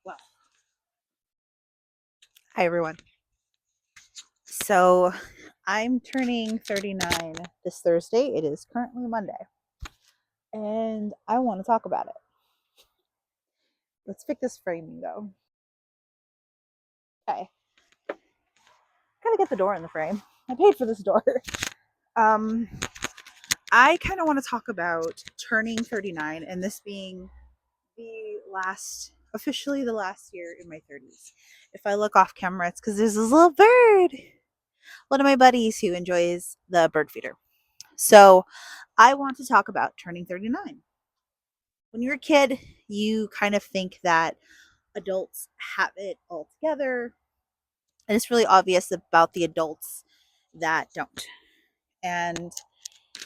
Well, hi everyone. So I'm turning 39 this Thursday. It is currently Monday, and I want to talk about it. Let's pick this framing though. Okay, gotta get the door in the frame. I paid for this door. Um, I kind of want to talk about turning 39 and this being officially the last year in my 30s. If I look off camera, it's because there's this little bird, one of my buddies who enjoys the bird feeder. So I want to talk about turning 39. When you're a kid, you kind of think that adults have it all together. And it's really obvious about the adults that don't. And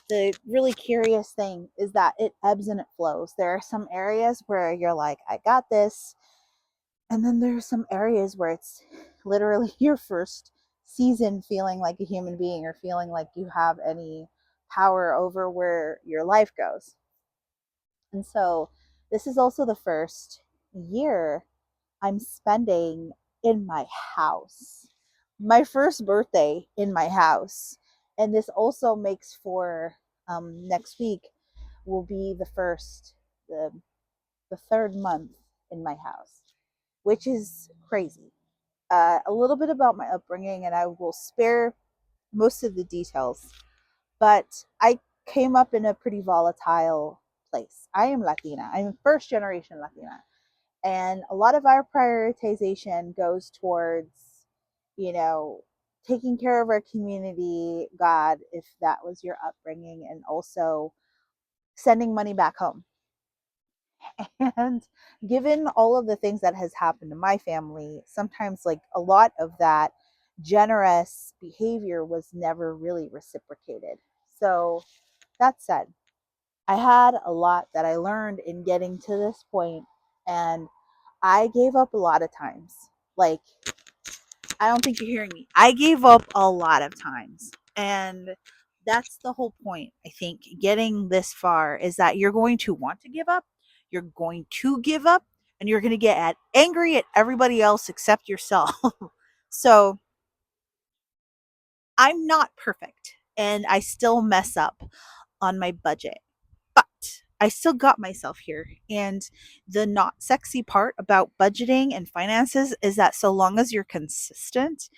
the really curious thing is that it ebbs and it flows. There are some areas where you're like, I got this. And then there are some areas where it's literally your first season feeling like a human being or feeling like you have any power over where your life goes. And so this is also the first year I'm spending in my house. My first birthday in my house. And this also makes for next week will be the, the third month in my house, which is crazy. A little bit about my upbringing, and I will spare most of the details, but I came up in a pretty volatile place. I am Latina. I'm first generation Latina. And a lot of our prioritization goes towards, you know, taking care of our community, God, if that was your upbringing, and also sending money back home. And given all of the things that has happened to my family, sometimes like a lot of that generous behavior was never really reciprocated. So that said, I had a lot that I learned in getting to this point, and I gave up a lot of times. Like, I don't think you're hearing me. I gave up a lot of times. And that's the whole point, I think, getting this far is that you're going to want to give up, you're going to give up, and you're going to angry at everybody else except yourself. So I'm not perfect, and I still mess up on my budget. But I still got myself here. And the not sexy part about budgeting and finances is that so long as you're consistent,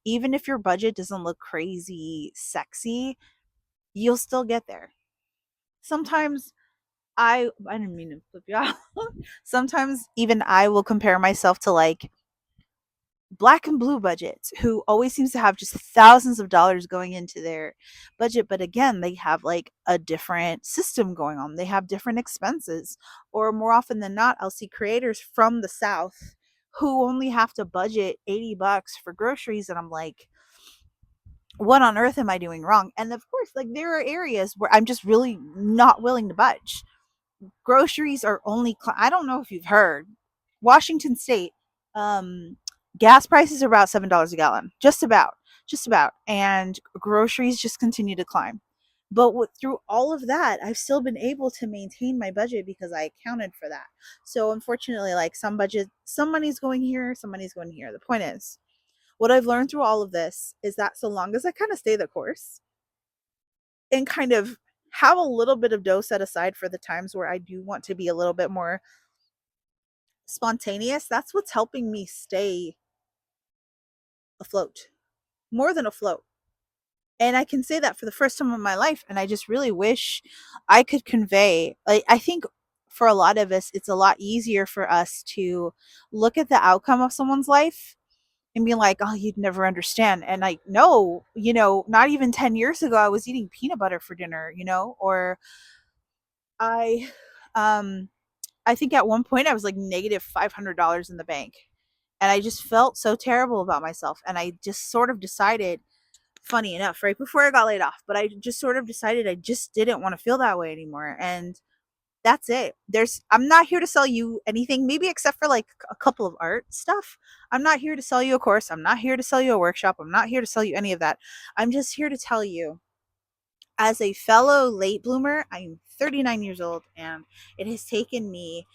even if your budget doesn't look crazy sexy, you'll still get there. Sometimes I didn't mean to flip you out. Sometimes even I will compare myself to like black and blue budgets who always seems to have just thousands of dollars going into their budget, but again they have like a different system going on, they have different expenses, or more often than not I'll see creators from the south who only have to budget $80 for groceries, and I'm like, what on earth am I doing wrong? And of course, like, there are areas where I'm just really not willing to budge. Groceries are only I don't know if you've heard, Washington State, um gas prices are about $7 a gallon, just about, and groceries just continue to climb. But through all of that, I've still been able to maintain my budget because I accounted for that. So unfortunately, like, some money's going here, some money's going here. The point is, what I've learned through all of this is that so long as I kind of stay the course and kind of have a little bit of dough set aside for the times where I do want to be a little bit more spontaneous, that's what's helping me stay afloat, more than afloat. And I can say that for the first time in my life. And I just really wish I could convey. I think for a lot of us, it's a lot easier for us to look at the outcome of someone's life and be like, oh, you'd never understand. And like, no, not even 10 years ago, I was eating peanut butter for dinner, or I, um, I think at one point I was like negative $500 in the bank. And I just felt so terrible about myself. And I just sort of decided, funny enough, right before I got laid off, but I just sort of decided I just didn't want to feel that way anymore. And that's it. I'm not here to sell you anything, maybe except for like a couple of art stuff. I'm not here to sell you a course. I'm not here to sell you a workshop. I'm not here to sell you any of that. I'm just here to tell you, as a fellow late bloomer, I'm 39 years old, and it has taken me,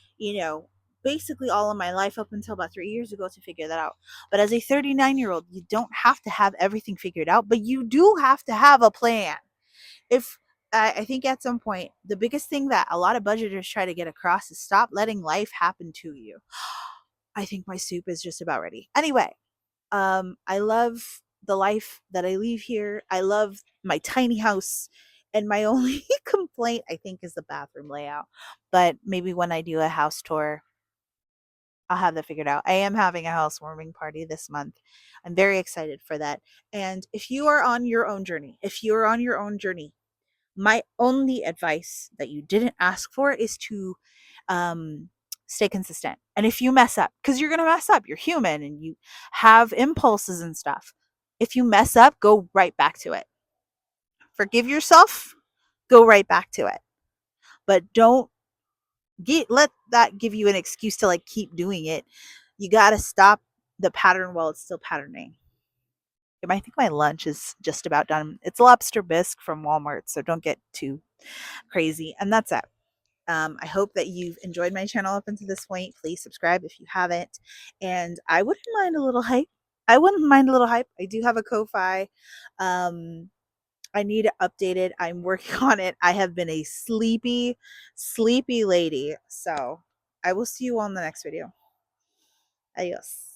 basically all of my life up until about 3 years ago to figure that out. But as a 39-year-old, you don't have to have everything figured out, but you do have to have a plan. If I think at some point, the biggest thing that a lot of budgeters try to get across is stop letting life happen to you. I think my soup is just about ready. Anyway, I love the life that I leave here. I love my tiny house. And my only complaint, I think, is the bathroom layout. But maybe when I do a house tour, I'll have that figured out. I am having a housewarming party this month. I'm very excited for that. And if you are on your own journey, my only advice that you didn't ask for is to um, stay consistent. And if you mess up, because you're going to mess up, you're human and you have impulses and stuff. If you mess up, go right back to it. Forgive yourself, go right back to it. But don't let that give you an excuse to like keep doing it. You got to stop the pattern while it's still patterning. I think my lunch is just about done. It's lobster bisque from Walmart, so don't get too crazy. And that's it. I hope that you've enjoyed my channel up until this point. Please subscribe if you haven't. And I wouldn't mind a little hype. I do have a Ko-Fi. I need to update it. I'm working on it. I have been a sleepy, sleepy lady. So I will see you on the next video. Adios.